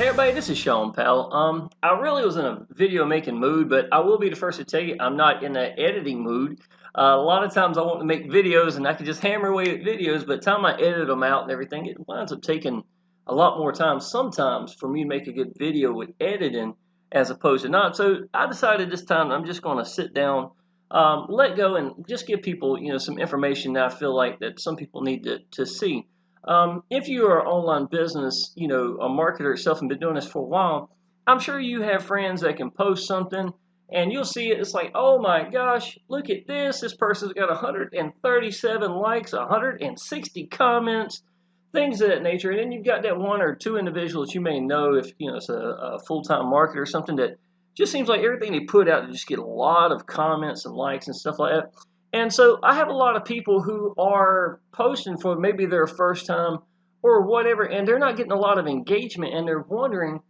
Hey everybody, this is Shawn, Powell. I really was in a video making mood, but I will be the first to tell you I'm not in that editing mood. A lot of times I want to make videos and I can just hammer away at videos, but the time I edit them out and everything, it winds up taking a lot more time sometimes for me to make a good video with editing as opposed to not. So I decided this time I'm just going to sit down, let go, and just give people some information that I feel like that some people need to see. If you are an online business, a marketer itself and been doing this for a while, I'm sure you have friends that can post something and you'll see it. It's like, oh my gosh, look at this. This person's got 137 likes, 160 comments, things of that nature. And then you've got that one or two individuals you may know if it's a full-time marketer or something that just seems like everything they put out, they just get a lot of comments and likes and stuff like that. And so I have a lot of people who are posting for maybe their first time or whatever, and they're not getting a lot of engagement, and they're wondering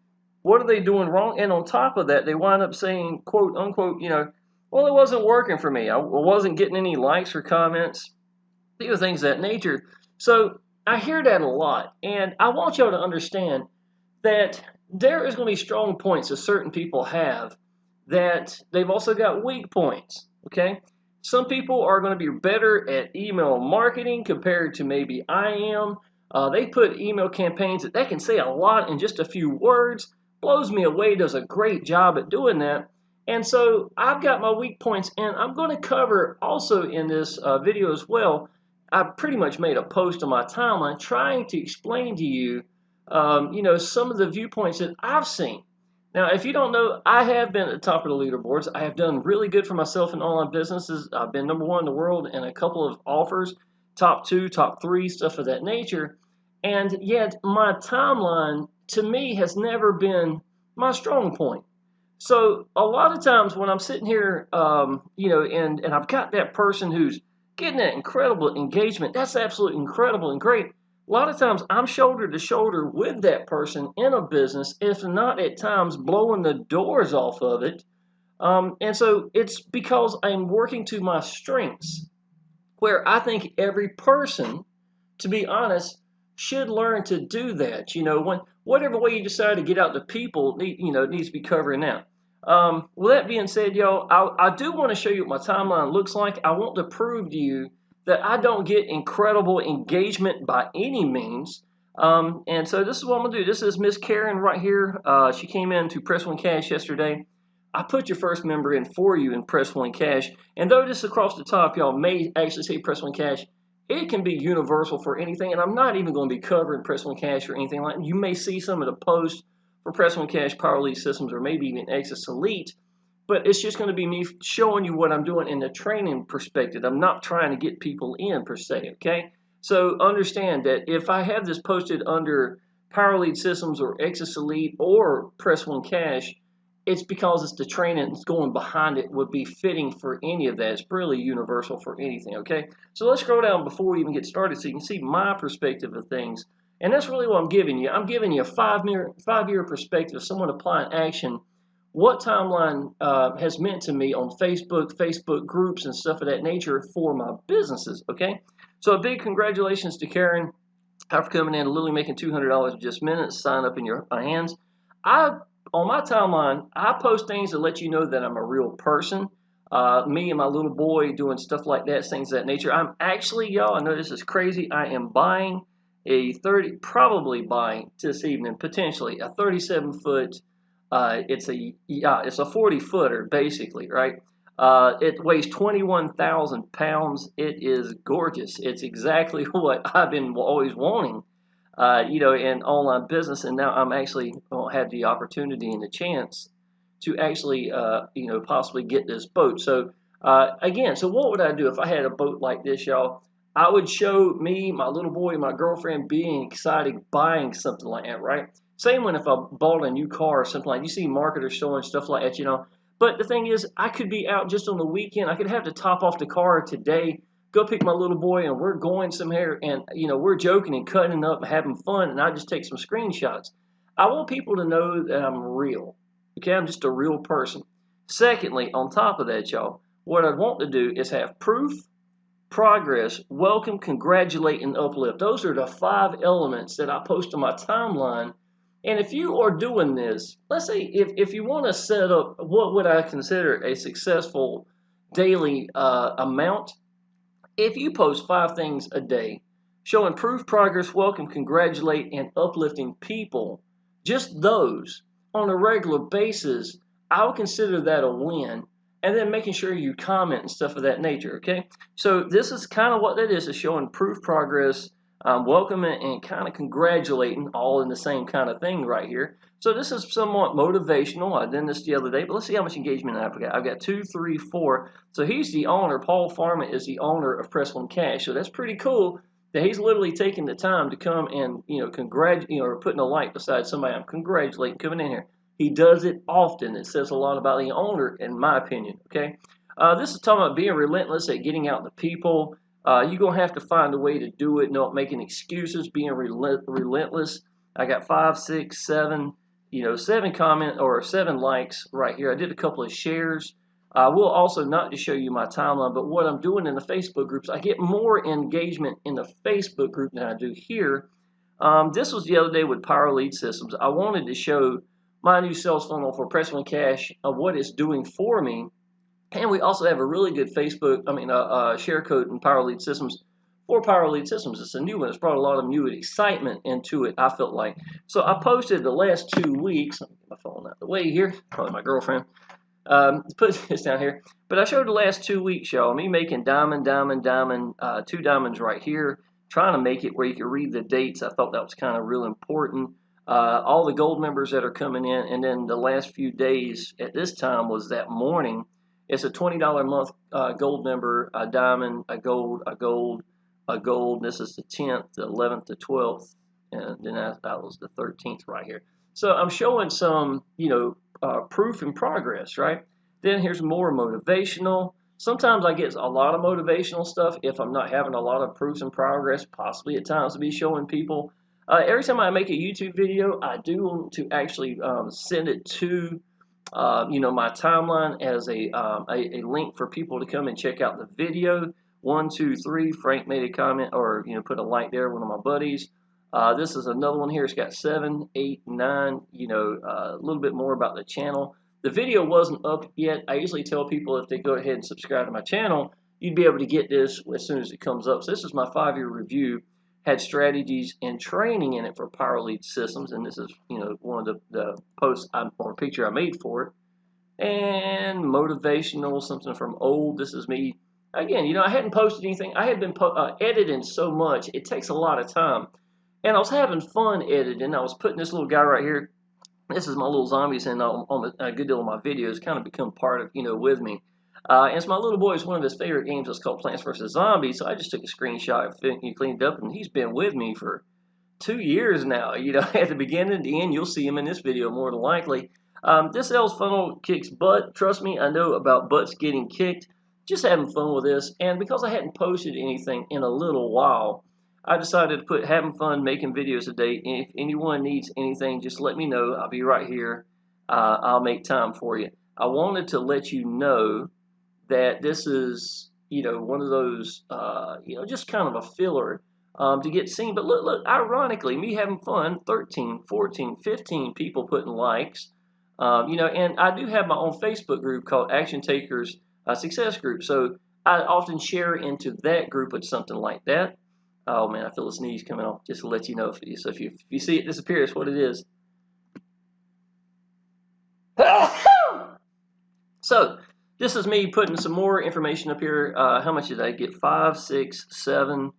what are they doing wrong. And on top of that, they wind up saying, quote unquote, well, it wasn't working for me. I wasn't getting any likes or comments, things of that nature. So I hear that a lot, and I want y'all to understand that there is going to be strong points that certain people have that they've also got weak points. Okay, some people are going to be better at email marketing compared to maybe I am. They put email campaigns that they can say a lot in just a few words. Blows me away. Does a great job at doing that. And so I've got my weak points, and I'm going to cover also in this video as well. I pretty much made a post on my timeline trying to explain to you, some of the viewpoints that I've seen. Now, if you don't know, I have been at the top of the leaderboards. I have done really good for myself in online businesses. I've been #1 in the world in a couple of offers, top 2, top 3, stuff of that nature. And yet my timeline, to me, has never been my strong point. So a lot of times when I'm sitting here, and I've got that person who's getting that incredible engagement, that's absolutely incredible and great. A lot of times I'm shoulder to shoulder with that person in a business, if not at times blowing the doors off of it. And so it's because I'm working to my strengths, where I think every person, to be honest, should learn to do that. When whatever way you decide to get out to people, needs to be covering that. With that being said, y'all, I do want to show you what my timeline looks like. I want to prove to you that I don't get incredible engagement by any means. And so this is what I'm gonna do. This is Miss Karen right here. She came in to Press One Cash yesterday. I put your first member in for you in Press One Cash. And though this across the top, y'all may actually say Press One Cash, it can be universal for anything. And I'm not even going to be covering Press One Cash or anything like that. You may see some of the posts for Press One Cash, Power Elite Systems, or maybe even Exitus Elite. But it's just going to be me showing you what I'm doing in the training perspective. I'm not trying to get people in per se, okay? So understand that if I have this posted under Power Elite Systems or Exitus Elite or Press One Cash, it's because it's the training that's going behind it would be fitting for any of that. It's really universal for anything, okay? So let's scroll down before we even get started so you can see my perspective of things. And that's really what I'm giving you. I'm giving you a five-year perspective of someone applying action, what timeline has meant to me on Facebook groups and stuff of that nature for my businesses, okay? So a big congratulations to Karen for coming in, literally making $200 in just minutes, sign up in your hands. On my timeline, I post things to let you know that I'm a real person. Me and my little boy doing stuff like that, things of that nature. I'm actually, y'all, I know this is crazy. I am buying probably buying this evening, potentially a 37-foot. It's a 40-footer basically, right? It weighs 21,000 pounds. It is gorgeous. It's exactly what I've been always wanting. In online business, and now I'm actually going to have the opportunity and the chance to actually, possibly get this boat. So, again, so what would I do if I had a boat like this, y'all? I would show me, my little boy, my girlfriend being excited buying something like that, right? Same when if I bought a new car or something like that. You see marketers showing stuff like that. But the thing is, I could be out just on the weekend. I could have to top off the car today, go pick my little boy, and we're going somewhere, and we're joking and cutting up and having fun, and I just take some screenshots. I want people to know that I'm real. Okay, I'm just a real person. Secondly, on top of that, y'all, what I want to do is have proof, progress, welcome, congratulate, and uplift. Those are the 5 elements that I post on my timeline And if you are doing this, let's say if you want to set up what would I consider a successful daily amount, if you post 5 things a day, show improved progress, welcome, congratulate, and uplifting people, just those on a regular basis, I would consider that a win. And then making sure you comment and stuff of that nature, okay? So this is kind of what that is showing improved progress, welcoming, and kind of congratulating, all in the same kind of thing right here. So this is somewhat motivational. I did this the other day, but let's see how much engagement I've got. I've got 2, 3, 4. So he's the owner. Paul Farmer is the owner of Press One Cash. So that's pretty cool that he's literally taking the time to come and congratulate, or putting a like beside somebody I'm congratulating coming in here. He does it often. It says a lot about the owner, in my opinion. Okay, this is talking about being relentless at getting out to people. You're gonna have to find a way to do it, not making excuses. Being relentless. I got 5, 6, 7. 7 comment or 7 likes right here. I did a couple of shares. I will also not just show you my timeline, but what I'm doing in the Facebook groups. I get more engagement in the Facebook group than I do here. This was the other day with Power Lead Systems. I wanted to show my new sales funnel for Press One Cash, what it's doing for me. And we also have a really good share code in Power Lead Systems for Power Lead Systems. It's a new one. It's brought a lot of new excitement into it, I felt like. So I posted the last 2 weeks. Let me get my phone out of the way here. Probably my girlfriend. Put this down here. But I showed the last 2 weeks, y'all. Me making diamond, 2 diamonds right here. Trying to make it where you can read the dates. I thought that was kind of real important. All the gold members that are coming in. And then the last few days at this time was that morning. It's a $20 a month gold member, a diamond, a gold, a gold, a gold. This is the 10th, the 11th, the 12th, and then that was the 13th right here. So I'm showing some, proof and progress, right? Then here's more motivational. Sometimes I get a lot of motivational stuff if I'm not having a lot of proofs and progress, possibly at times to be showing people. Every time I make a YouTube video, I do want to actually send it to my timeline as a link for people to come and check out the video. 1, 2, 3. Frank made a comment or put a like there. One of my buddies. This is another one here. It's got 7, 8, 9. A little bit more about the channel. The video wasn't up yet. I usually tell people if they go ahead and subscribe to my channel, you'd be able to get this as soon as it comes up. So this is my 5-year review. Had strategies and training in it for Power Lead Systems, and this is one of the posts or picture I made for it. And motivational, something from old. This is me again. I hadn't posted anything. I had been editing so much. It takes a lot of time, and I was having fun editing. I was putting this little guy right here. This is my little zombies, and on a good deal of my videos kind of become part of with me. And it's my little boy's one of his favorite games. It's called Plants vs. Zombies. So I just took a screenshot and cleaned it up, and he's been with me for 2 years now. At the beginning, the end, you'll see him in this video more than likely. This sales funnel kicks butt. Trust me, I know about butts getting kicked. Just having fun with this, and because I hadn't posted anything in a little while, I decided to put having fun making videos today. And if anyone needs anything, just let me know. I'll be right here. I'll make time for you. I wanted to let you know that this is, one of those, just kind of a filler to get seen. But look, ironically, me having fun, 13, 14, 15 people putting likes, and I do have my own Facebook group called Action Takers Success Group. So I often share into that group with something like that. Oh man, I feel a sneeze coming on. Just to let you know. So if you see it disappear, it's what it is. So this is me putting some more information up here. How much did I get? 5, 6, 7.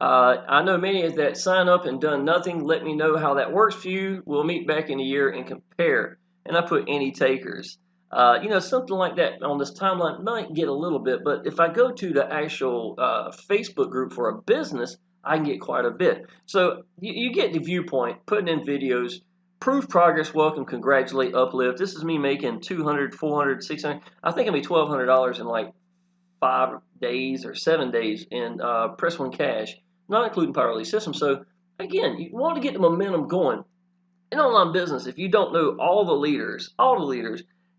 I know many of that sign up and done nothing. Let me know how that works for you. We'll meet back in a year and compare. And I put any takers. Something like that on this timeline might get a little bit, but if I go to the actual Facebook group for a business, I can get quite a bit. So you get the viewpoint, putting in videos, proof progress, welcome, congratulate, uplift. This is me making $200, $400, $600. I think I made $1,200 in like 5 days or 7 days in Press One Cash, not including Power Lead Systems. So again, you want to get the momentum going. In online business, if you don't know all the leaders,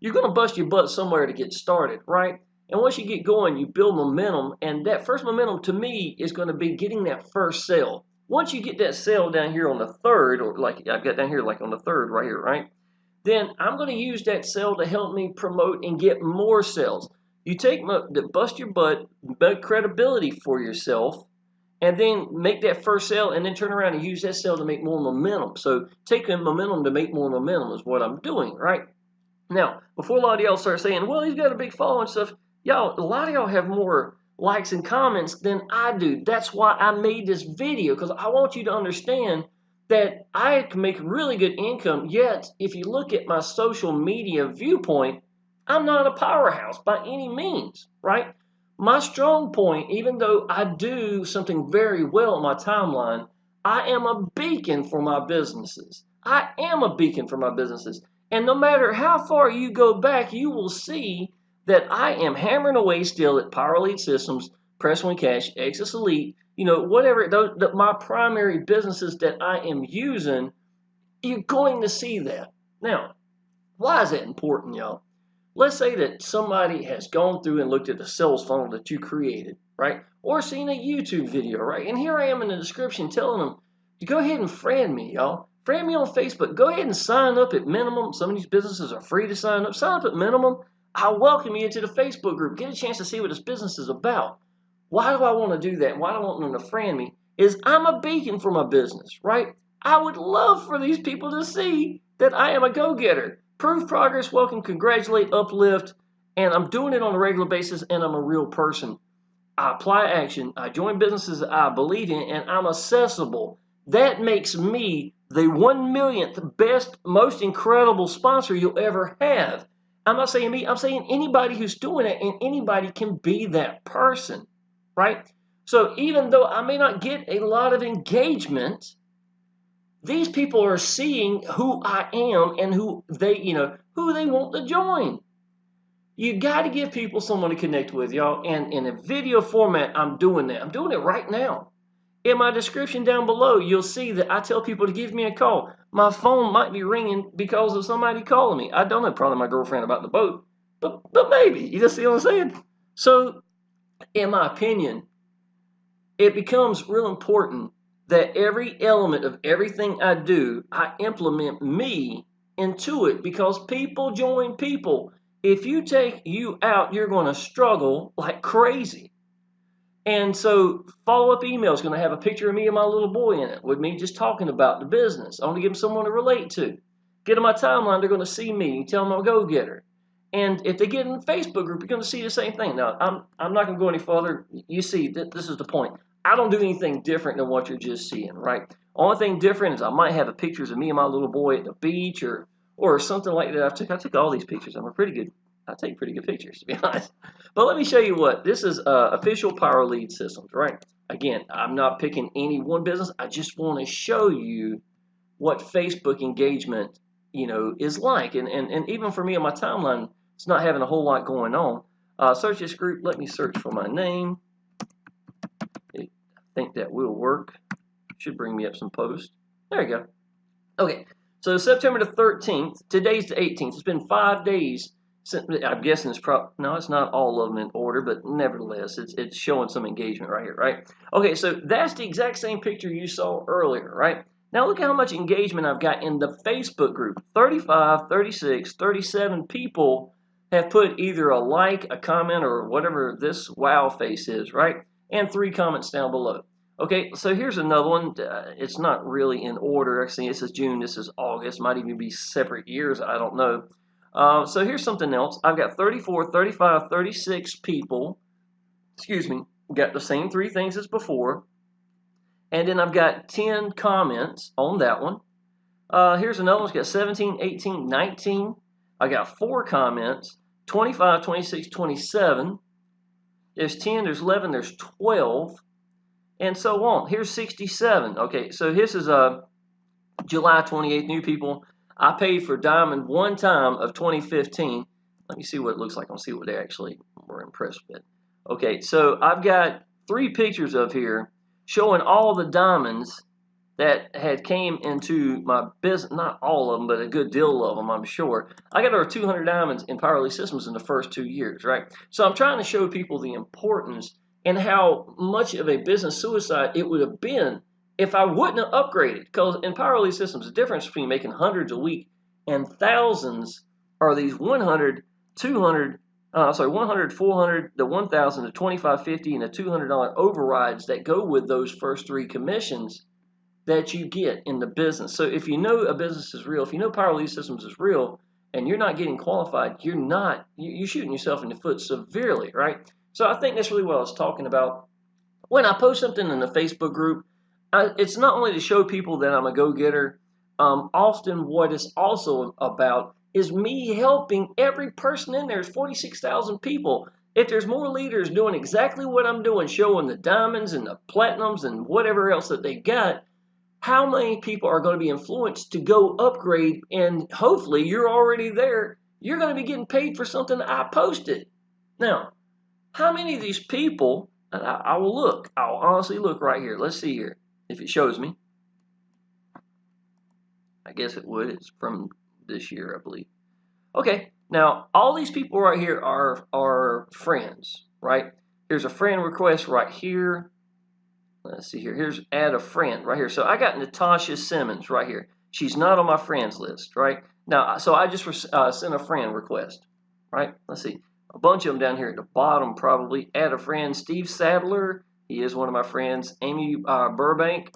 you're going to bust your butt somewhere to get started, right? And once you get going, you build momentum, and that first momentum to me is going to be getting that first sale. Once you get that sale down here on the third, or like I've got down here like on the third right here, right? Then I'm going to use that sale to help me promote and get more sales. You bust your butt, build credibility for yourself, and then make that first sale, and then turn around and use that sale to make more momentum. So taking momentum to make more momentum is what I'm doing, right? Now, before a lot of y'all start saying, well, he's got a big following and stuff, y'all, a lot of y'all have more likes and comments than I do. That's why I made this video, because I want you to understand that I can make really good income, yet if you look at my social media viewpoint, I'm not a powerhouse by any means, right? My strong point, even though I do something very well on my timeline, I am a beacon for my businesses. I am a beacon for my businesses. And no matter how far you go back, you will see that I am hammering away still at Power Lead Systems, Press One Cash, Exitus Elite, whatever, my primary businesses that I am using, you're going to see that. Now, why is that important, y'all? Let's say that somebody has gone through and looked at the sales funnel that you created, right? Or seen a YouTube video, right? And here I am in the description telling them, go ahead and friend me, y'all. Friend me on Facebook. Go ahead and sign up at minimum. Some of these businesses are free to sign up. Sign up at minimum. I'll welcome you into the Facebook group. Get a chance to see what this business is about. Why do I want to do that? Why do I want them to friend me? Is I'm a beacon for my business, right? I would love for these people to see that I am a go-getter. Prove progress, welcome, congratulate, uplift, and I'm doing it on a regular basis, and I'm a real person. I apply action, I join businesses that I believe in, and I'm accessible. That makes me the 1,000,000th best, most incredible sponsor you'll ever have. I'm not saying me, I'm saying anybody who's doing it, and anybody can be that person, right? So even though I may not get a lot of engagement, these people are seeing who I am and who they want to join. You got to give people someone to connect with, y'all. And in a video format, I'm doing that. I'm doing it right now. In my description down below, you'll see that I tell people to give me a call. My phone might be ringing because of somebody calling me. I don't know, probably my girlfriend about the boat, but maybe. You just see what I'm saying? So, in my opinion, it becomes real important that every element of everything I do, I implement me into it, because people join people. If you take you out, you're going to struggle like crazy. And so follow-up email is going to have a picture of me and my little boy in it, with me just talking about the business. I want to give them someone to relate to. Get on my timeline, they're going to see me, tell them I'm a go-getter. And if they get in the Facebook group, you're going to see the same thing. Now, I'm not going to go any further. You see, this is the point. I don't do anything different than what you're just seeing, right? Only thing different is I might have pictures of me and my little boy at the beach or something like that. I took all these pictures. I take pretty good pictures, to be honest. But let me show you what. This is official Power Lead Systems, right? Again, I'm not picking any one business. I just want to show you what Facebook engagement, is like. And even for me on my timeline, it's not having a whole lot going on. Search this group. Let me search for my name. I think that will work. Should bring me up some posts. There you go. Okay, so September the 13th. Today's the 18th. It's been 5 days. I'm guessing it's no, it's not all of them in order, but nevertheless, it's showing some engagement right here, right? Okay, so that's the exact same picture you saw earlier, right? Now look at how much engagement I've got in the Facebook group. 35, 36, 37 people have put either a like, a comment, or whatever this wow face is, right? And 3 comments down below. Okay, so here's another one. It's not really in order. Actually, this is June, this is August. Might even be separate years, I don't know. So here's something else. I've got 34, 35, 36 people, got the same 3 things as before. And then I've got 10 comments on that one. Here's another one. It's got 17, 18, 19. I got 4 comments, 25, 26, 27. There's 10, there's 11, there's 12, and so on. Here's 67. Okay, so this is July 28th, new people. I paid for Diamond one time of 2015. Let me see what it looks like. I'll see what they actually were impressed with. Okay, so I've got 3 pictures of here showing all the diamonds that had came into my business. Not all of them, but a good deal of them, I'm sure. I got over 200 diamonds in Power Lead Systems in the first 2 years, right? So I'm trying to show people the importance and how much of a business suicide it would have been if I wouldn't have upgraded, because in power lead systems, the difference between making hundreds a week and thousands are these 100, 200, 100, 400, the 1,000, the 2550, and the $200 overrides that go with those first three commissions that you get in the business. So if you know a business is real, if you know power lead systems is real, and you're not getting qualified, you're shooting yourself in the foot severely, right? So I think that's really what I was talking about. When I post something in the Facebook group, it's not only to show people that I'm a go-getter. Often what it's also about is me helping every person in there. There's 46,000 people. If there's more leaders doing exactly what I'm doing, showing the diamonds and the platinums and whatever else that they got, how many people are going to be influenced to go upgrade? And hopefully you're already there. You're going to be getting paid for something that I posted. Now, how many of these people, and I will look, I'll honestly look right here. Let's see here if it shows me. I guess it would. It's from this year, I believe. Okay, now all these people right here are friends, right? Here's a friend request right here. Let's see here. Here's add a friend right here. So I got Natasha Simmons right here. She's not on my friends list, right? Now, so I just sent a friend request, right? Let's see. A bunch of them down here at the bottom probably. Add a friend. Steve Sadler, he is one of my friends. Amy Burbank,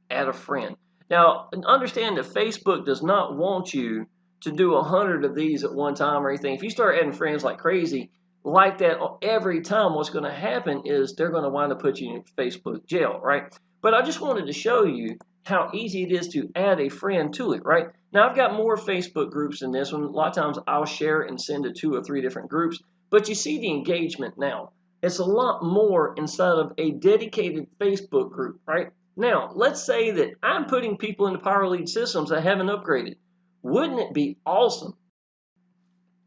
add a friend. Now, understand that Facebook does not want you to do 100 of these at one time or anything. If you start adding friends like crazy, like that every time, what's going to happen is they're going to wind up putting you in Facebook jail, right? But I just wanted to show you how easy it is to add a friend to it, right? Now, I've got more Facebook groups than this one. A lot of times I'll share and send to 2 or 3 different groups, but you see the engagement now. It's a lot more inside of a dedicated Facebook group, right? Now, let's say that I'm putting people into power lead systems that haven't upgraded. Wouldn't it be awesome,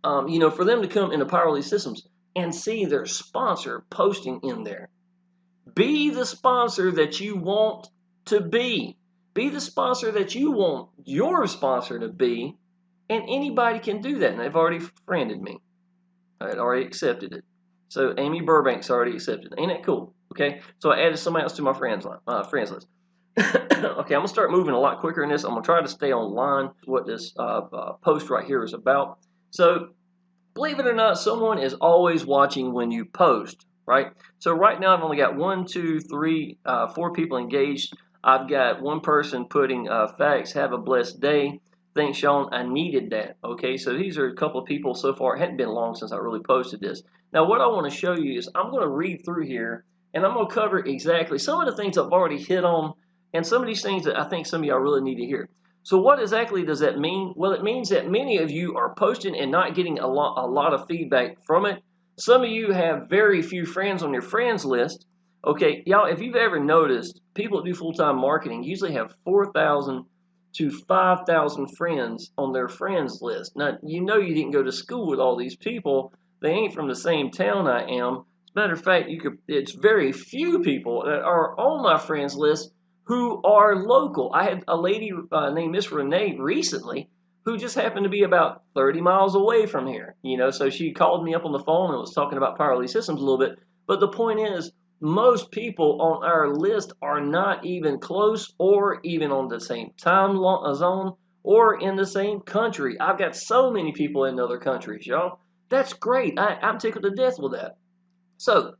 for them to come into power lead systems and see their sponsor posting in there? Be the sponsor that you want to be. Be the sponsor that you want your sponsor to be, and anybody can do that. And they've already friended me. I had already accepted it. So Amy Burbank's already accepted. Ain't that cool? Okay, so I added somebody else to my friends list. Okay, I'm gonna start moving a lot quicker in this. I'm gonna try to stay online. What this post right here is about. So, believe it or not, someone is always watching when you post, right? So right now I've only got 1, 2, 3, 4 people engaged. I've got one person putting facts. Have a blessed day. Thanks, Shawn. I needed that. Okay, so these are a couple of people so far. It hadn't been long since I really posted this. Now, what I want to show you is I'm going to read through here, and I'm going to cover exactly some of the things I've already hit on, and some of these things that I think some of y'all really need to hear. So what exactly does that mean? Well, it means that many of you are posting and not getting a lot of feedback from it. Some of you have very few friends on your friends list. Okay, y'all, if you've ever noticed, people that do full-time marketing usually have 4,000 to 5,000 friends on their friends list. Now, you didn't go to school with all these people. They ain't from the same town I am. As a matter of fact, it's very few people that are on my friends list who are local. I had a lady named Miss Renee recently who just happened to be about 30 miles away from here. So she called me up on the phone and was talking about power lead systems a little bit. But the point is, most people on our list are not even close or even on the same time zone or in the same country. I've got so many people in other countries, y'all. That's great. I'm tickled to death with that. So,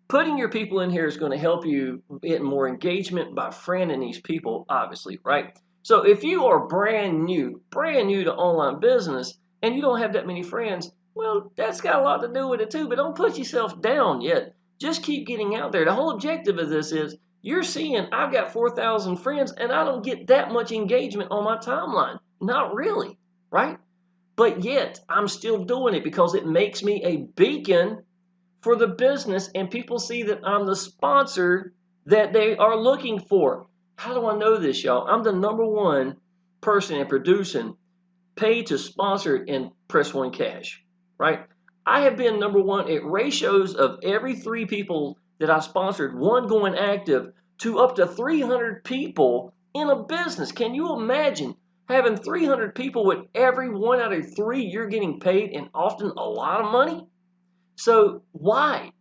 putting your people in here is going to help you get more engagement by friending these people, obviously, right? So if you are brand new to online business, and you don't have that many friends, well, that's got a lot to do with it too, but don't put yourself down yet. Just keep getting out there. The whole objective of this is you're seeing I've got 4,000 friends, and I don't get that much engagement on my timeline. Not really, right? But yet, I'm still doing it because it makes me a beacon for the business, and people see that I'm the sponsor that they are looking for. How do I know this, y'all? I'm the #1 person in producing pay to sponsored in Press One Cash, right? I have been #1 at ratios of every 3 people that I sponsored, 1 going active, to up to 300 people in a business. Can you imagine having 300 people with every 1 out of 3 you're getting paid, and often a lot of money? So why?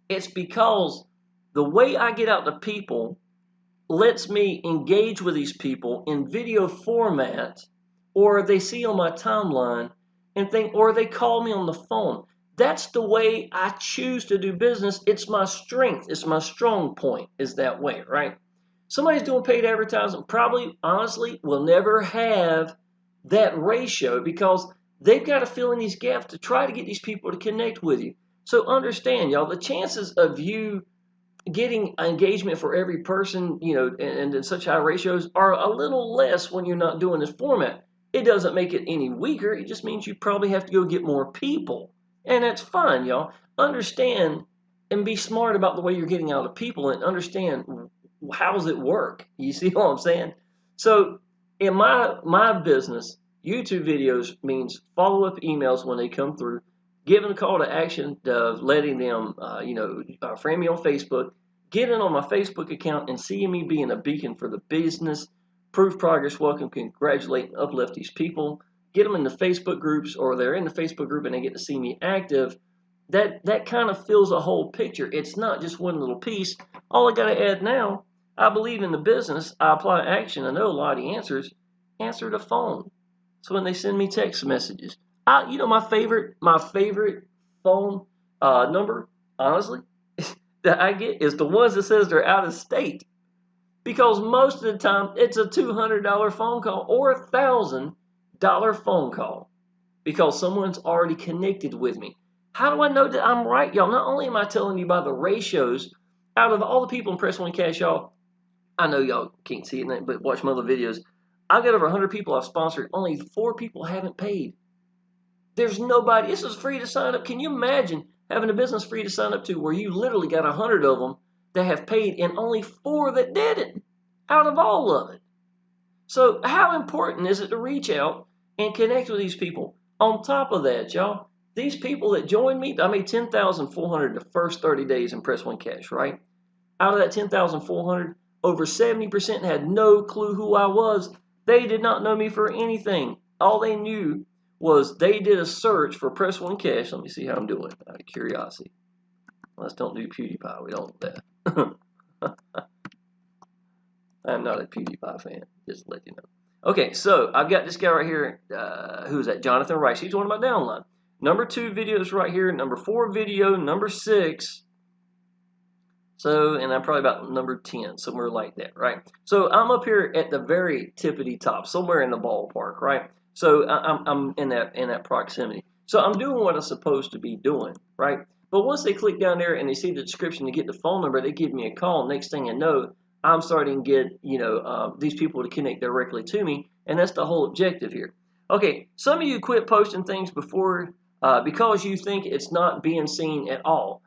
It's because the way I get out to people lets me engage with these people in video format, or they see on my timeline and think, or they call me on the phone. That's the way I choose to do business. It's my strength. It's my strong point, is that way, right? Somebody's doing paid advertising probably, honestly, will never have that ratio because they've got to fill in these gaps to try to get these people to connect with you. So understand, y'all, the chances of you getting engagement for every person, and in such high ratios are a little less when you're not doing this format. It doesn't make it any weaker. It just means you probably have to go get more people. And that's fine, y'all. Understand and be smart about the way you're getting out of people and understand how does it work. You see what I'm saying? So in my business, YouTube videos means follow-up emails when they come through, giving a call to action, letting them, friend me on Facebook, getting on my Facebook account and seeing me being a beacon for the business, proof progress, welcome, congratulate, and uplift these people, get them in the Facebook groups, or they're in the Facebook group and they get to see me active. That kind of fills a whole picture. It's not just one little piece. All I got to add now, I believe in the business. I apply action. I know a lot of the answers. Answer the phone. So when they send me text messages, my favorite phone number, honestly, that I get is the ones that says they're out of state, because most of the time it's a $200 phone call or a $1,000 phone call because someone's already connected with me. How do I know that I'm right, y'all? Not only am I telling you by the ratios, out of all the people in Press One Cash, y'all, I know y'all can't see it, but watch my other videos. I've got over 100 people I've sponsored. Only 4 people haven't paid. There's nobody. This is free to sign up. Can you imagine having a business free to sign up to where you literally got 100 of them that have paid and only 4 that didn't out of all of it? So how important is it to reach out and connect with these people? On top of that, y'all, these people that joined me, I made $10,400 the first 30 days in Press One Cash, right? Out of that $10,400, over 70% had no clue who I was. They did not know me for anything. All they knew was they did a search for Press One Cash. Let me see how I'm doing out of curiosity. Let's don't do PewDiePie. We don't do that. I'm not a PewDiePie fan, just to let you know. Okay, so I've got this guy right here. Who's that? Jonathan Rice. He's one of my downline. Number 2 videos right here. Number 4 video. Number 6. So, and I'm probably about number 10, somewhere like that, right? So I'm up here at the very tippity top, somewhere in the ballpark, right? So I'm in that proximity. So I'm doing what I'm supposed to be doing, right? But once they click down there and they see the description to get the phone number, they give me a call. Next thing I know, I'm starting to get these people to connect directly to me, and that's the whole objective here. Okay, some of you quit posting things before because you think it's not being seen at all.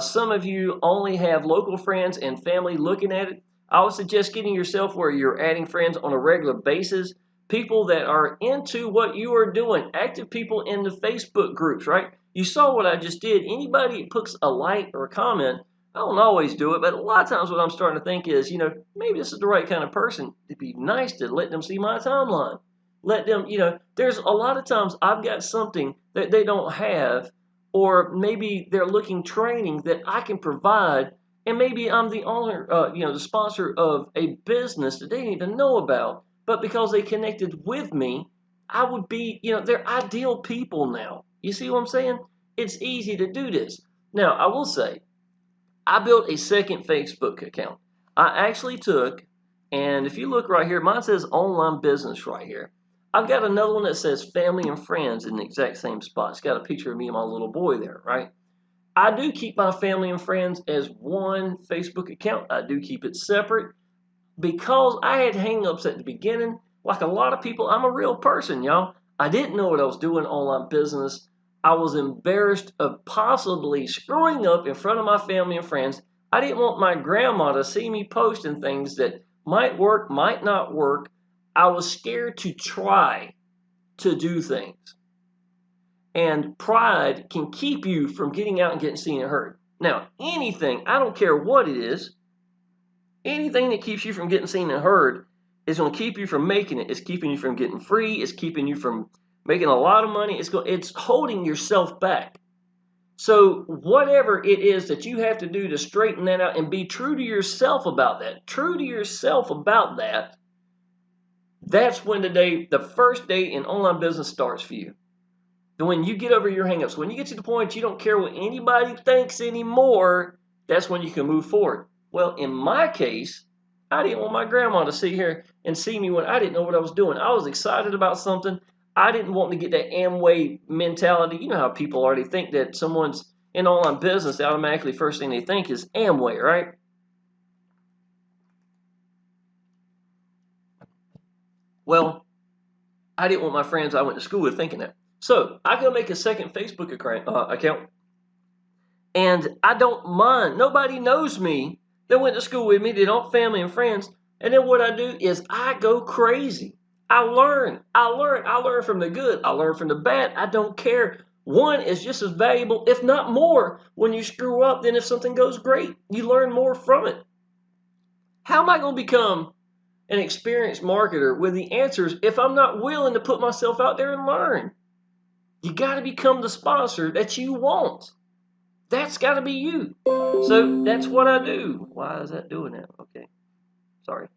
Some of you only have local friends and family looking at it. I would suggest getting yourself where you're adding friends on a regular basis. People that are into what you are doing. Active people in the Facebook groups, right? You saw what I just did. Anybody that puts a like or a comment, I don't always do it, but a lot of times what I'm starting to think is, maybe this is the right kind of person. It'd be nice to let them see my timeline. Let them, there's a lot of times I've got something that they don't have, or maybe they're looking training that I can provide, and maybe I'm the owner, the sponsor of a business that they didn't even know about, but because they connected with me, I would be, they're ideal people now. You see what I'm saying? It's easy to do this. Now, I will say, I built a second Facebook account. I actually took, and if you look right here, mine says online business right here. I've got another one that says family and friends in the exact same spot. It's got a picture of me and my little boy there, right? I do keep my family and friends as one Facebook account. I do keep it separate because I had hang-ups at the beginning. Like a lot of people, I'm a real person, y'all. I didn't know what I was doing online business. I was embarrassed of possibly screwing up in front of my family and friends. I didn't want my grandma to see me posting things that might work, might not work. I was scared to try to do things. And pride can keep you from getting out and getting seen and heard. Now, anything, I don't care what it is, anything that keeps you from getting seen and heard is going to keep you from making it. It's keeping you from getting free. It's keeping you from making a lot of money. It's holding yourself back. So whatever it is that you have to do to straighten that out and be true to yourself about that, that's when the first day in online business starts for you. When you get over your hangups, when you get to the point you don't care what anybody thinks anymore, that's when you can move forward. Well, in my case, I didn't want my grandma to sit here and see me when I didn't know what I was doing. I was excited about something. I didn't want to get that Amway mentality. You know how people already think that someone's in online business, automatically first thing they think is Amway, right? Well, I didn't want my friends I went to school with thinking that. So I go make a second Facebook account, and I don't mind. Nobody knows me. They went to school with me. They don't family and friends. And then what I do is I go crazy. I learn. I learn from the good. I learn from the bad. I don't care. One is just as valuable, if not more, when you screw up than if something goes great. You learn more from it. How am I going to become an experienced marketer with the answers if I'm not willing to put myself out there and learn? You got to become the sponsor that you want. That's got to be you. So that's what I do. Why is that doing that? Okay. Sorry.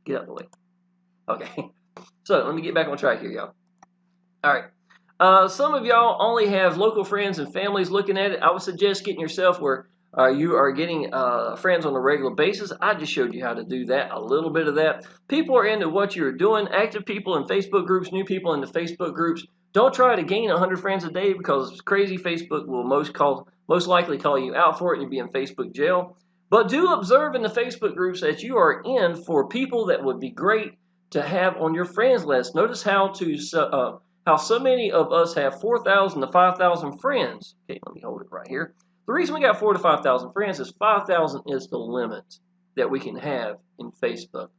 Get out of the way. Okay. So let me get back on track here, y'all. All right. Some of y'all only have local friends and families looking at it. I would suggest getting yourself where you are getting friends on a regular basis. I just showed you how to do that, a little bit of that. People are into what you're doing. Active people in Facebook groups, new people in the Facebook groups. Don't try to gain 100 friends a day because crazy Facebook will most likely call you out for it and you'll be in Facebook jail. But do observe in the Facebook groups that you are in for people that would be great to have on your friends list. Notice how so many of us have 4,000 to 5,000 friends. Okay, let me hold it right here. The reason we got 4,000 to 5,000 friends is 5,000 is the limit that we can have in Facebook.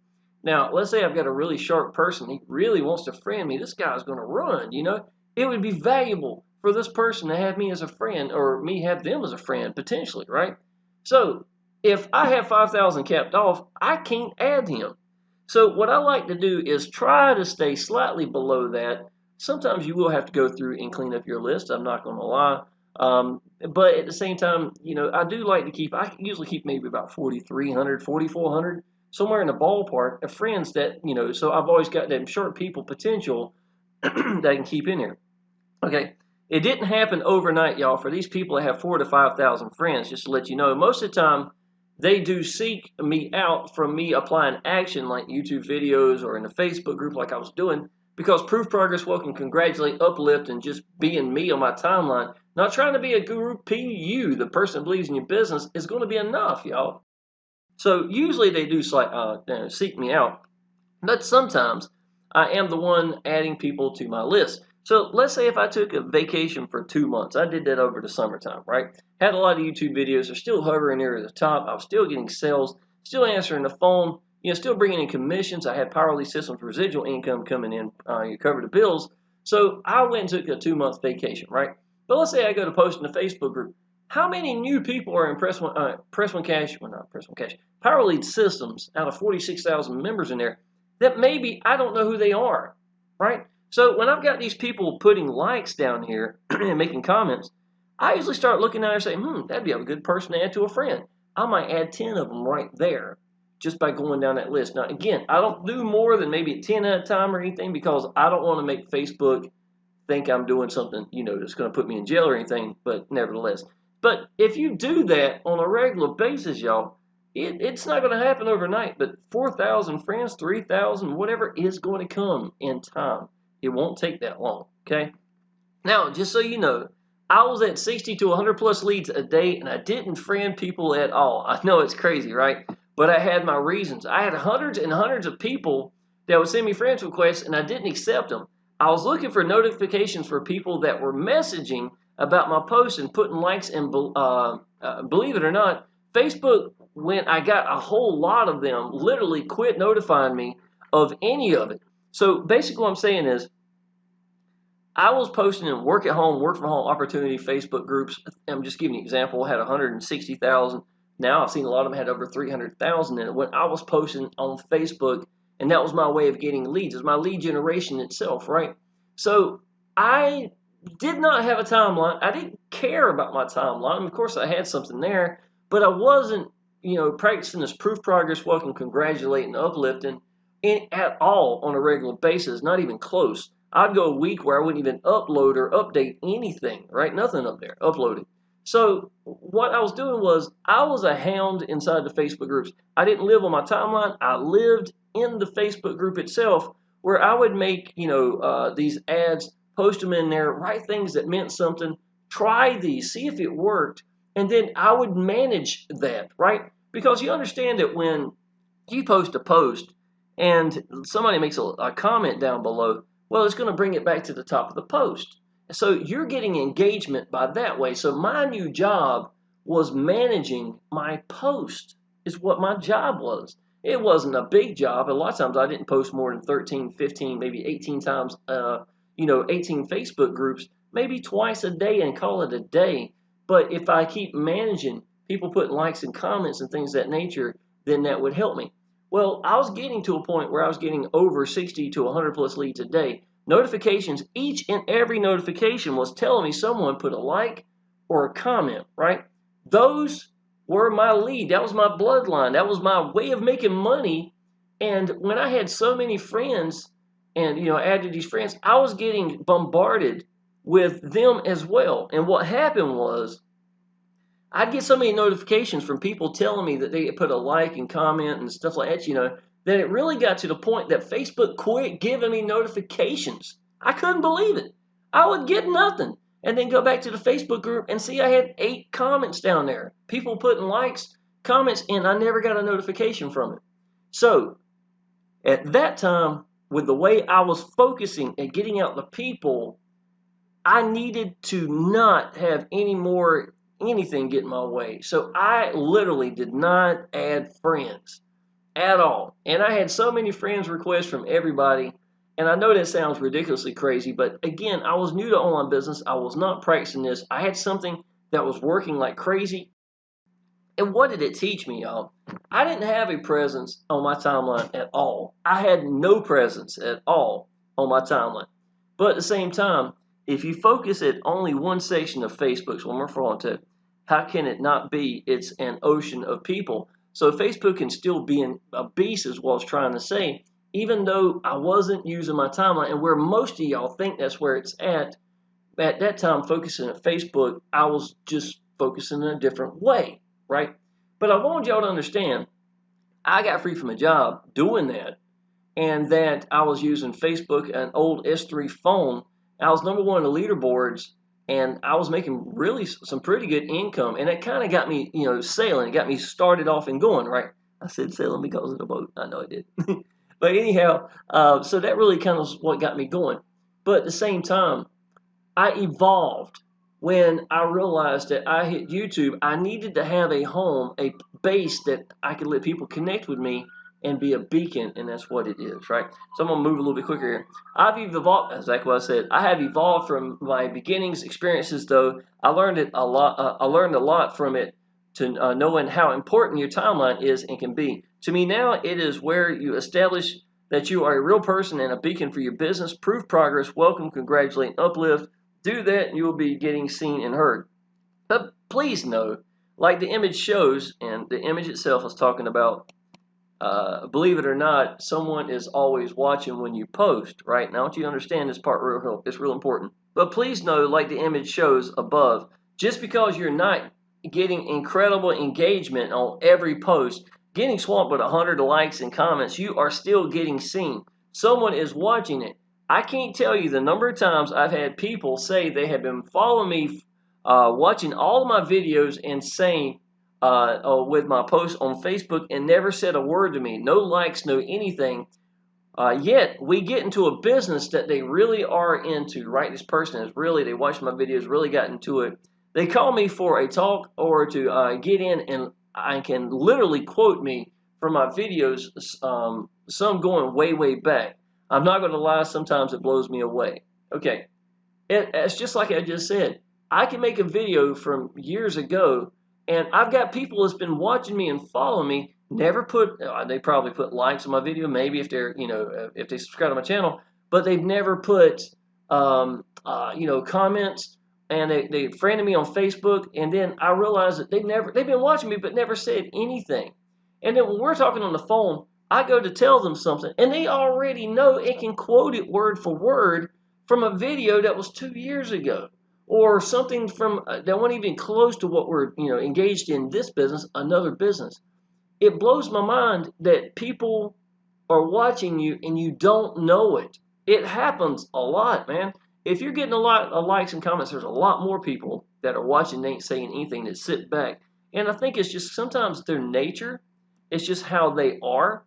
Now, let's say I've got a really sharp person. He really wants to friend me. This guy's going to run, you know. It would be valuable for this person to have me as a friend or me have them as a friend, potentially, right? So, if I have 5,000 capped off, I can't add him. So, what I like to do is try to stay slightly below that. Sometimes you will have to go through and clean up your list. I'm not going to lie. But at the same time, you know, I do like to I usually keep maybe about 4,300, 4,400, somewhere in the ballpark of friends that, you know, so I've always got them short people potential that I can keep in here. Okay. It didn't happen overnight, y'all. For these people that have 4,000 to 5,000 friends, just to let you know, most of the time they do seek me out from me applying action like YouTube videos or in the Facebook group like I was doing, because proof, progress, welcome, congratulate, uplift, and just being me on my timeline, not trying to be a guru, PU, the person that believes in your business, is going to be enough, y'all. So usually they do seek me out, but sometimes I am the one adding people to my list. So let's say if I took a vacation for 2 months, I did that over the summertime, right? Had a lot of YouTube videos, they're still hovering near the top. I was still getting sales, still answering the phone, you know, still bringing in commissions. I had Powell Systems residual income coming in, you cover the bills. So I went and took a 2 month vacation, right? But let's say I go to post in the Facebook group. How many new people are in Power Lead Systems out of 46,000 members in there that maybe I don't know who they are, right? So when I've got these people putting likes down here and making comments, I usually start looking at it and say, that'd be a good person to add to a friend. I might add 10 of them right there just by going down that list. Now, again, I don't do more than maybe 10 at a time or anything because I don't want to make Facebook think I'm doing something, you know, that's going to put me in jail or anything, but nevertheless. But if you do that on a regular basis, y'all, it's not going to happen overnight, but 4,000 friends, 3,000, whatever is going to come in time. It won't take that long, okay? Now, just so you know, I was at 60 to 100 plus leads a day, and I didn't friend people at all. I know it's crazy, right? But I had my reasons. I had hundreds and hundreds of people that would send me friends requests, and I didn't accept them. I was looking for notifications for people that were messaging about my posts and putting likes, and believe it or not, Facebook, when I got a whole lot of them, literally quit notifying me of any of it. So basically what I'm saying is, I was posting in work at home, work from home opportunity Facebook groups. I'm just giving you an example. I had 160,000. Now I've seen a lot of them had over 300,000 in it. When I was posting on Facebook, and that was my way of getting leads. It's my lead generation itself, right? So I did not have a timeline. I didn't care about my timeline. Of course, I had something there, but I wasn't, practicing this proof progress, welcome, congratulating, uplifting at all on a regular basis, not even close. I'd go a week where I wouldn't even upload or update anything, right? Nothing up there, uploaded. So what I was doing was I was a hound inside the Facebook groups. I didn't live on my timeline. I lived in the Facebook group itself where I would make, these ads, post them in there, write things that meant something, try these, see if it worked, and then I would manage that, right? Because you understand that when you post a post and somebody makes a comment down below, well, it's going to bring it back to the top of the post. So you're getting engagement by that way. So my new job was managing my post, is what my job was. It wasn't a big job. A lot of times I didn't post more than 13, 15, maybe 18 times, 18 Facebook groups, maybe twice a day and call it a day. But if I keep managing people putting likes and comments and things of that nature, then that would help me. Well, I was getting to a point where I was getting over 60 to 100 plus leads a day. Notifications, each and every notification was telling me someone put a like or a comment, right? Those were my lead. That was my bloodline. That was my way of making money. And when I had so many friends and, added these friends, I was getting bombarded with them as well. And what happened was I'd get so many notifications from people telling me that they put a like and comment and stuff like that, that it really got to the point that Facebook quit giving me notifications. I couldn't believe it. I would get nothing and then go back to the Facebook group and see I had 8 comments down there. People putting likes, comments, and I never got a notification from it. So at that time, with the way I was focusing and getting out the people, I needed to not have anything get in my way. So I literally did not add friends at all. And I had so many friends requests from everybody. And I know that sounds ridiculously crazy, but again, I was new to online business. I was not practicing this. I had something that was working like crazy. And what did it teach me, y'all? I didn't have a presence on my timeline at all. I had no presence at all on my timeline. But at the same time, if you focus at only one section of Facebook, so one more for to, how can it not be? It's an ocean of people. So Facebook can still be a beast, is what I was trying to say, even though I wasn't using my timeline. And where most of y'all think that's where it's at that time focusing at Facebook, I was just focusing in a different way, right? But I wanted y'all to understand, I got free from a job doing that, and that I was using Facebook, an old S3 phone. I was number one in the leaderboards, and I was making really some pretty good income, and it kind of got me, sailing. It got me started off and going, right? I said sailing because of the boat. I know I did. But anyhow, so that really kind of what got me going. But at the same time, I evolved when I realized that I hit YouTube. I needed to have a home, a base that I could let people connect with me and be a beacon, and that's what it is, right? So I'm gonna move a little bit quicker here. I've evolved, exactly what I said. I have evolved from my beginnings experiences, though. I learned it a lot. I learned a lot from it to knowing how important your timeline is and can be. To me now, it is where you establish that you are a real person and a beacon for your business. Proof progress. Welcome, congratulate, and uplift. Do that and you will be getting seen and heard. But please know, like the image shows, and the image itself is talking about, believe it or not, someone is always watching when you post, right? Now I want you to understand this part it's real important. But please know, like the image shows above, just because you're not getting incredible engagement on every post, getting swamped with 100 likes and comments, you are still getting seen. Someone is watching it. I can't tell you the number of times I've had people say they have been following me, watching all of my videos and saying, with my posts on Facebook and never said a word to me. No likes, no anything. Yet we get into a business that they really are into, right? This person is really, they watch my videos, really got into it. They call me for a talk or to get in, and I can literally quote me from my videos, some going way, way back. I'm not going to lie, sometimes it blows me away. Okay, it's just like I just said. I can make a video from years ago, and I've got people that's been watching me and following me, never put, they probably put likes on my video, maybe if they're, if they subscribe to my channel, but they've never put comments, and they friended me on Facebook, and then I realized that they've been watching me but never said anything. And then when we're talking on the phone, I go to tell them something, and they already know it can quote it word for word from a video that was 2 years ago, or something from that wasn't even close to what we're engaged in this business, another business. It blows my mind that people are watching you and you don't know it. It happens a lot, man. If you're getting a lot of likes and comments, there's a lot more people that are watching and ain't saying anything, that sit back. And I think it's just sometimes their nature. It's just how they are.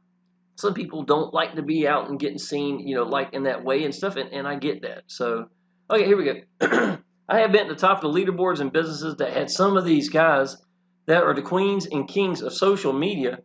Some people don't like to be out and getting seen, like in that way and stuff, and I get that. So, okay, here we go. I have been at the top of the leaderboards in businesses that had some of these guys that are the queens and kings of social media.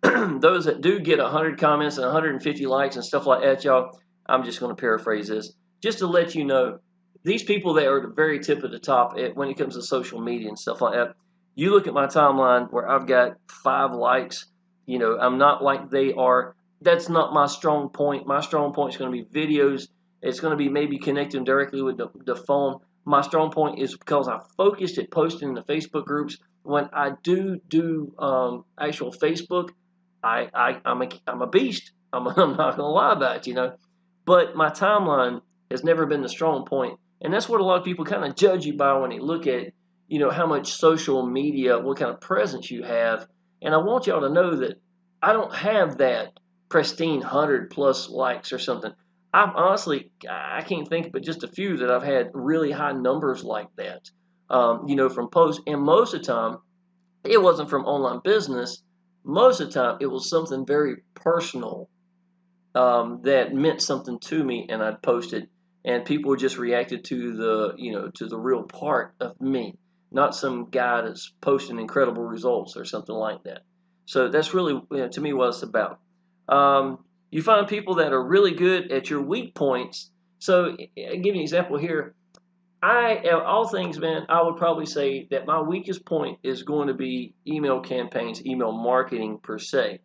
Those that do get 100 comments and 150 likes and stuff like that, y'all, I'm just going to paraphrase this. Just to let you know, these people that are at the very tip of the top when it comes to social media and stuff like that, you look at my timeline where I've got 5 likes, I'm not like they are. That's not my strong point. My strong point is going to be videos. It's going to be maybe connecting directly with the phone. My strong point is because I focused at posting in the Facebook groups. When I do actual Facebook, I'm a beast. I'm not gonna lie about it, But my timeline has never been the strong point, and that's what a lot of people kind of judge you by when they look at how much social media, what kind of presence you have. And I want y'all to know that I don't have that pristine 100+ likes or something. I can't think but just a few that I've had really high numbers like that, from posts. And most of the time, it wasn't from online business. Most of the time, it was something very personal that meant something to me, and I'd post it, and people just reacted to the real part of me, not some guy that's posting incredible results or something like that. So that's really, to me, what it's about. You find people that are really good at your weak points. So, I'll give you an example here. Of all things, man, I would probably say that my weakest point is going to be email campaigns, email marketing per se.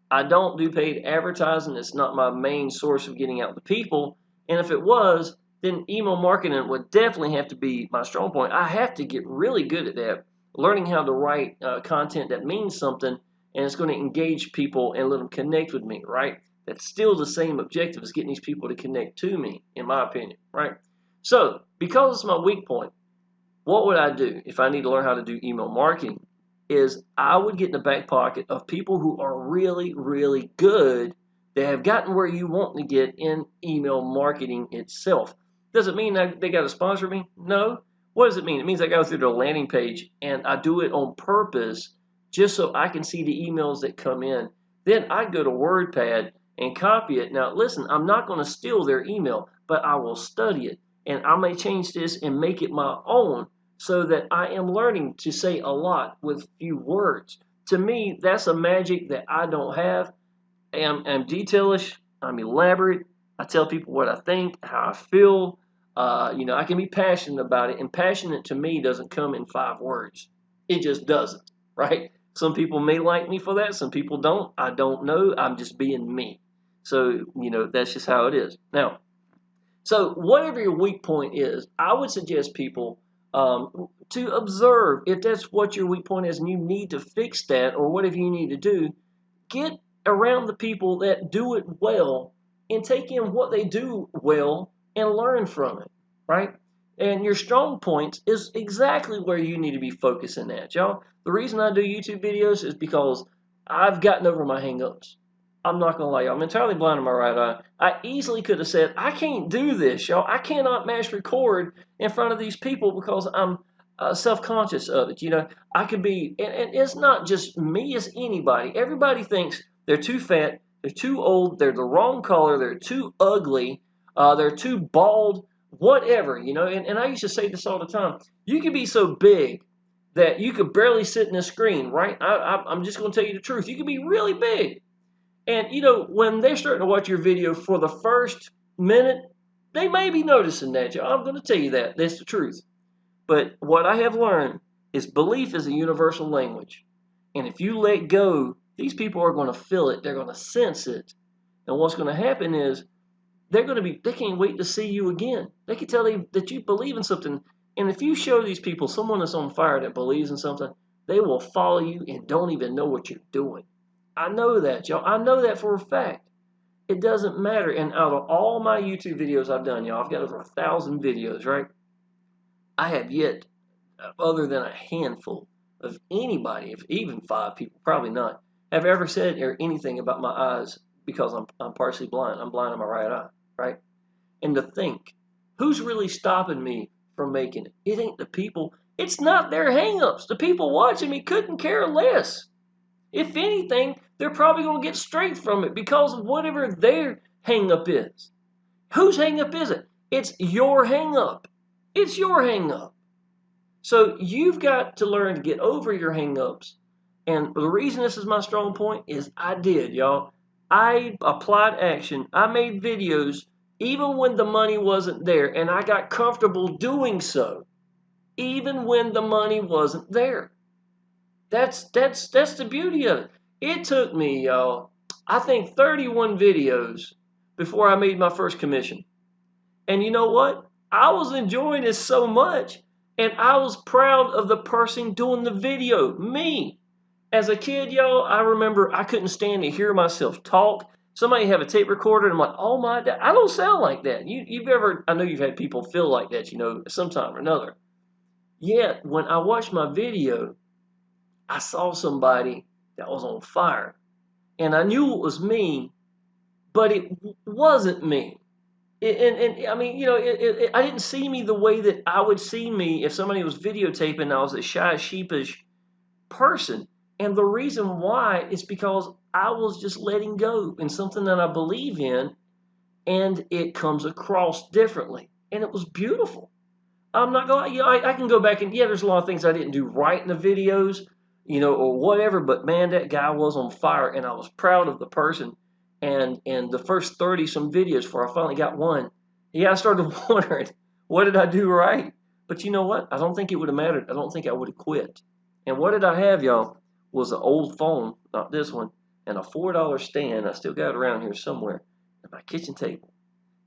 I don't do paid advertising. It's not my main source of getting out to people. And if it was, then email marketing would definitely have to be my strong point. I have to get really good at that, learning how to write content that means something and it's going to engage people and let them connect with me, right? That's still the same objective as getting these people to connect to me, in my opinion, right? So, because it's my weak point, what would I do if I need to learn how to do email marketing? Is I would get in the back pocket of people who are really, really good, that have gotten where you want to get in email marketing itself. Does it mean that they got to sponsor me? No. What does it mean? It means I go through the landing page and I do it on purpose just so I can see the emails that come in. Then I go to WordPad and copy it. Now, listen, I'm not going to steal their email, but I will study it. And I may change this and make it my own, so that I am learning to say a lot with few words. To me, that's a magic that I don't have. I'm detailish. I'm elaborate. I tell people what I think, how I feel. I can be passionate about it, and passionate to me doesn't come in 5 words. It just doesn't, right? Some people may like me for that. Some people don't. I don't know. I'm just being me. So, that's just how it is. Now, so whatever your weak point is, I would suggest people to observe if that's what your weak point is and you need to fix that, or whatever you need to do. Get around the people that do it well and take in what they do well and learn from it, right? And your strong points is exactly where you need to be focusing at, y'all. The reason I do YouTube videos is because I've gotten over my hangups. I'm not going to lie, y'all. I'm entirely blind in my right eye. I easily could have said, I can't do this, y'all. I cannot mass record in front of these people because I'm self-conscious of it. I could be, and it's not just me, it's anybody. Everybody thinks they're too fat, they're too old, they're the wrong color, they're too ugly, they're too bald, whatever, And I used to say this all the time. You can be so big that you could barely sit in a screen, right? I'm just going to tell you the truth. You can be really big. And, when they're starting to watch your video for the first minute, they may be noticing that. I'm going to tell you that. That's the truth. But what I have learned is belief is a universal language. And if you let go, these people are going to feel it. They're going to sense it. And what's going to happen is they can't wait to see you again. They can tell that you believe in something. And if you show these people someone that's on fire that believes in something, they will follow you and don't even know what you're doing. I know that, y'all. I know that for a fact. It doesn't matter. And out of all my YouTube videos I've done, y'all, I've got over 1,000 videos, right? I have yet, other than a handful of anybody, if even 5 people, probably not, have ever said or anything about my eyes because I'm partially blind. I'm blind in my right eye, right? And to think, who's really stopping me from making it? It ain't the people. It's not their hang-ups. The people watching me couldn't care less. If anything, they're probably going to get strength from it because of whatever their hang-up is. Whose hang-up is it? It's your hang-up. It's your hang-up. So you've got to learn to get over your hang-ups. And the reason this is my strong point is I did, y'all. I applied action. I made videos even when the money wasn't there, and I got comfortable doing so, even when the money wasn't there. That's the beauty of it. It took me, y'all, I think 31 videos before I made my first commission. And you know what? I was enjoying this so much, and I was proud of the person doing the video, me. As a kid, y'all, I remember I couldn't stand to hear myself talk. Somebody have a tape recorder, and I'm like, oh my God, I don't sound like that. You've ever, I know you've had people feel like that, sometime or another. Yet, when I watched my video, I saw somebody that was on fire. And I knew it was me, but it wasn't me. And I mean, I didn't see me the way that I would see me if somebody was videotaping and I was a shy, sheepish person. And the reason why is because I was just letting go in something that I believe in, and it comes across differently. And it was beautiful. I'm not going. I can go back and there's a lot of things I didn't do right in the videos, or whatever. But man, that guy was on fire, and I was proud of the person. And the first 30 some videos before I finally got one, I started wondering, what did I do right? But you know what? I don't think it would have mattered. I don't think I would have quit. And what did I have, y'all? Was an old phone, not this one, and a $4 stand. I still got it around here somewhere at my kitchen table.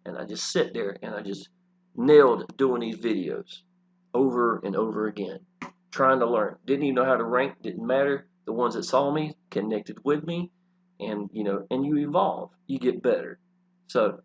And I just sit there and I just nailed doing these videos over and over again, trying to learn. Didn't even know how to rank, didn't matter. The ones that saw me connected with me, and you evolve, you get better. So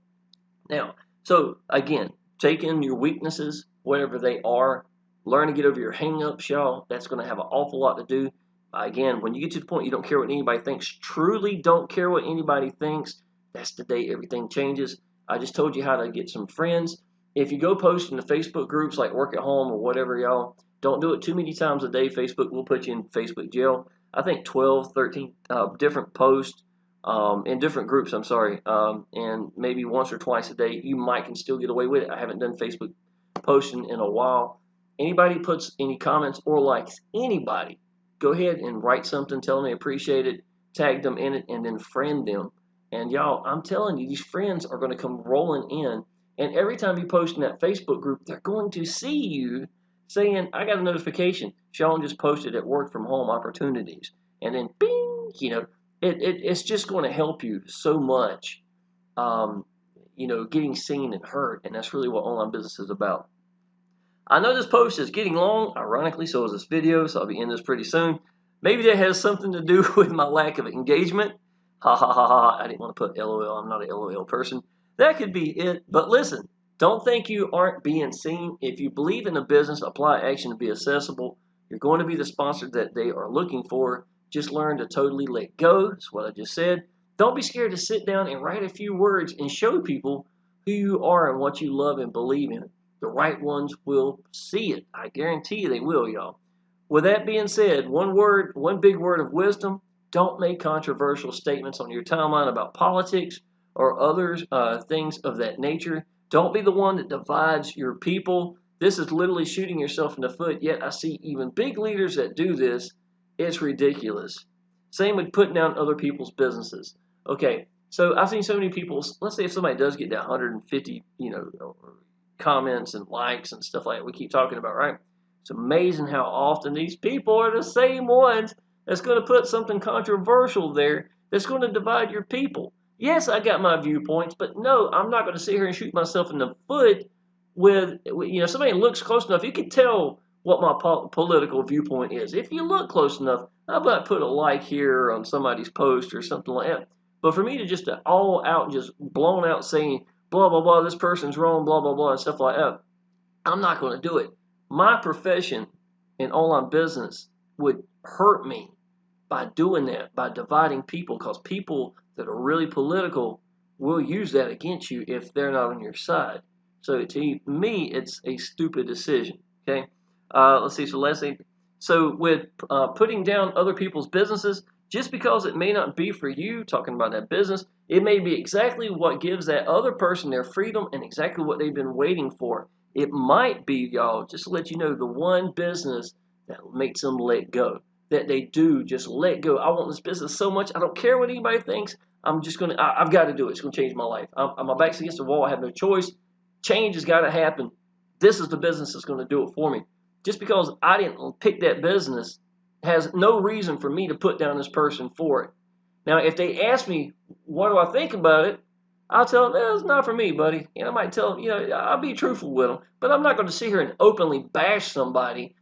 again, take in your weaknesses, whatever they are, learn to get over your hang-ups, y'all. That's going to have an awful lot to do. Again, when you get to the point you don't care what anybody thinks, truly don't care what anybody thinks, that's the day everything changes. I just told you how to get some friends. If you go post in the Facebook groups like Work at Home or whatever, y'all, don't do it too many times a day. Facebook will put you in Facebook jail. I think 12, 13 different posts in different groups, I'm sorry, and maybe once or twice a day, you can still get away with it. I haven't done Facebook posting in a while. Anybody puts any comments or likes anybody, go ahead and write something, tell them they appreciate it, tag them in it, and then friend them. And y'all, I'm telling you, these friends are going to come rolling in. And every time you post in that Facebook group, they're going to see you saying, I got a notification. Shawn just posted at work from home opportunities. And then, bing, it's just going to help you so much, getting seen and heard. And that's really what online business is about. I know this post is getting long, ironically, so is this video, so I'll be ending this pretty soon. Maybe that has something to do with my lack of engagement. Ha ha ha ha, I didn't want to put LOL, I'm not an LOL person. That could be it, but listen, don't think you aren't being seen. If you believe in a business, apply action to be accessible. You're going to be the sponsor that they are looking for. Just learn to totally let go, that's what I just said. Don't be scared to sit down and write a few words and show people who you are and what you love and believe in. The right ones will see it. I guarantee you they will, y'all. With that being said, one big word of wisdom, don't make controversial statements on your timeline about politics or other things of that nature. Don't be the one that divides your people. This is literally shooting yourself in the foot, yet I see even big leaders that do this. It's ridiculous. Same with putting down other people's businesses. Okay, so I've seen so many people, let's say if somebody does get down 150, comments and likes and stuff like that we keep talking about, right? It's amazing how often these people are the same ones that's going to put something controversial there that's going to divide your people. Yes, I got my viewpoints, but no, I'm not going to sit here and shoot myself in the foot with somebody looks close enough. You can tell what my political viewpoint is. If you look close enough, I might put a like here on somebody's post or something like that. But for me to just all out, just blown out saying blah blah blah, this person's wrong, blah blah blah, and stuff like that, I'm not going to do it. My profession in online business would hurt me by doing that, by dividing people, because people that are really political will use that against you if they're not on your side. So to me, it's a stupid decision. Okay, let's see. So let's see. So with putting down other people's businesses, just because it may not be for you, talking about that business, it may be exactly what gives that other person their freedom and exactly what they've been waiting for. It might be, y'all, just to let you know, the one business that makes them let go, that they do just let go. I want this business so much. I don't care what anybody thinks. I've got to do it. It's going to change my life. My back's against the wall. I have no choice. Change has got to happen. This is the business that's going to do it for me. Just because I didn't pick that business has no reason for me to put down this person for it. Now, if they ask me, what do I think about it? I'll tell them, it's not for me, buddy. I might tell them, I'll be truthful with them. But I'm not going to sit here and openly bash somebody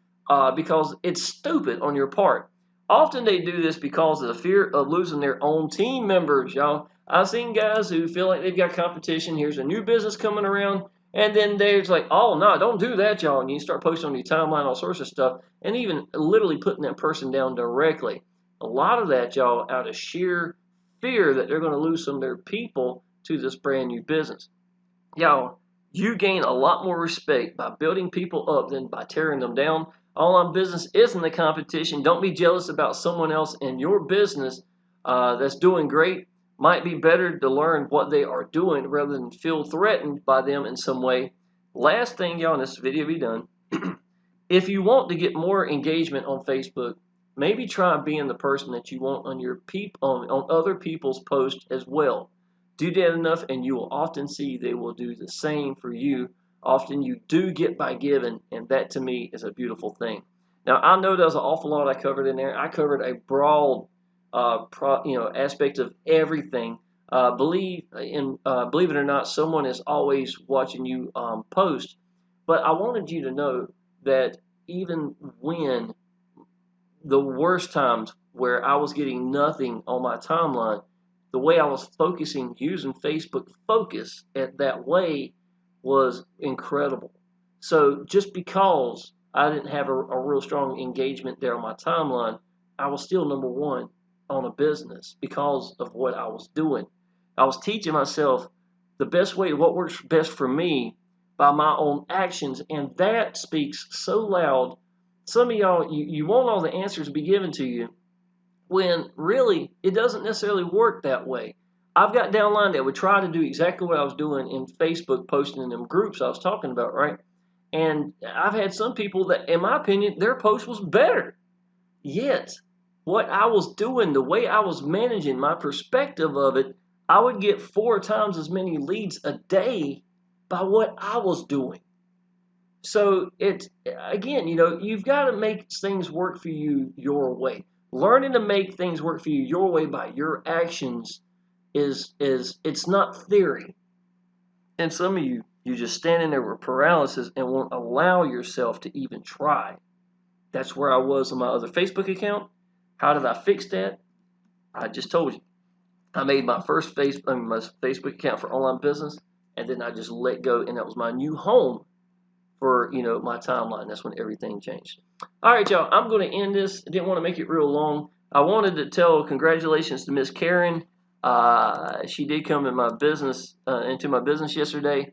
because it's stupid on your part. Often they do this because of the fear of losing their own team members, y'all. I've seen guys who feel like they've got competition. Here's a new business coming around. And then they're just like, oh, no, don't do that, y'all. And you start posting on your timeline, all sorts of stuff, and even literally putting that person down directly. A lot of that, y'all, out of sheer fear that they're going to lose some of their people to this brand new business. Y'all, you gain a lot more respect by building people up than by tearing them down. Online business isn't a competition. Don't be jealous about someone else in your business that's doing great. Might be better to learn what they are doing rather than feel threatened by them in some way. Last thing, y'all, in this video be done. If you want to get more engagement on Facebook, maybe try being the person that you want on your on other people's posts as well. Do that enough, and you will often see they will do the same for you. Often you do get by giving, and that to me is a beautiful thing. Now I know there's an awful lot I covered in there. I covered a broad, aspect of everything. Believe it or not, someone is always watching you post. But I wanted you to know that even when the worst times where I was getting nothing on my timeline, the way I was focusing using Facebook Focus at that way was incredible. So just because I didn't have a real strong engagement there on my timeline, I was still number one on a business because of what I was doing. I was teaching myself the best way, what works best for me by my own actions, and that speaks so loud. Some of y'all, you want all the answers to be given to you, when really it doesn't necessarily work that way. I've got downline that would try to do exactly what I was doing in Facebook, posting in them groups I was talking about, right? And I've had some people that, in my opinion, their post was better. Yet, what I was doing, the way I was managing my perspective of it, I would get 4 times as many leads a day by what I was doing. So it's, again, you've got to make things work for you your way. Learning to make things work for you your way by your actions is it's not theory. And some of you just standing there with paralysis and won't allow yourself to even try. That's where I was on my other Facebook account. How did I fix that? I just told you. I made my first my Facebook account for online business, and then I just let go, and that was my new home for my timeline. That's when everything changed. All right, y'all. I'm going to end this. I didn't want to make it real long. I wanted to tell congratulations to Miss Karen. She did come in my business into my business yesterday.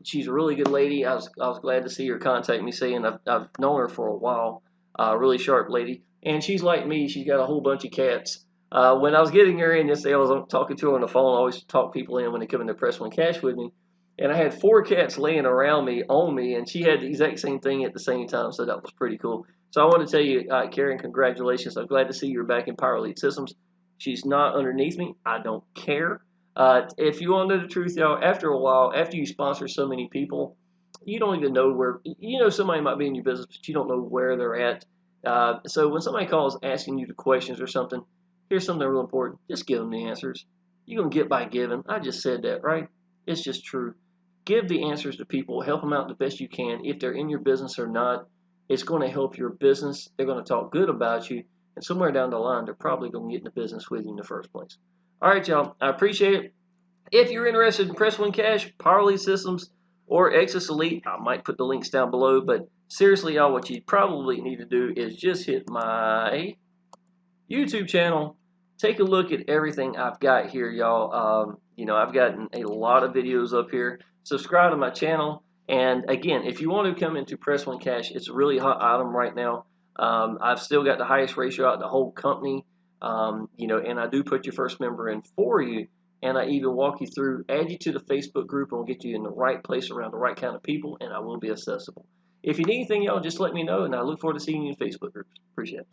She's a really good lady. I was glad to see her contact me, saying I've known her for a while. Really sharp lady, and she's like me. She's got a whole bunch of cats. When I was getting her in yesterday, I was talking to her on the phone. I always talk people in when they come in to press one cash with me. And I had 4 cats laying around me, on me, and she had the exact same thing at the same time, so that was pretty cool. So I want to tell you, Karen, congratulations. I'm glad to see you're back in Power Lead Systems. She's not underneath me. I don't care. If you want to know the truth, y'all, after a while, after you sponsor so many people, you don't even know where, somebody might be in your business, but you don't know where they're at. So when somebody calls asking you the questions or something, here's something real important. Just give them the answers. You're going to get by giving. I just said that, right? It's just true. Give the answers to people. Help them out the best you can. If they're in your business or not, it's going to help your business. They're going to talk good about you. And somewhere down the line, they're probably going to get into business with you in the first place. All right, y'all. I appreciate it. If you're interested in Press One Cash, Power Lead Systems, or Exitus Elite, I might put the links down below. But seriously, y'all, what you probably need to do is just hit my YouTube channel. Take a look at everything I've got here, y'all. I've gotten a lot of videos up here. Subscribe to my channel. And again, if you want to come into Press One Cash, it's a really hot item right now. I've still got the highest ratio out in the whole company. And I do put your first member in for you. And I even walk you through, add you to the Facebook group, and we'll get you in the right place around the right kind of people, and I will be accessible. If you need anything, y'all, just let me know, and I look forward to seeing you in Facebook groups. Appreciate it.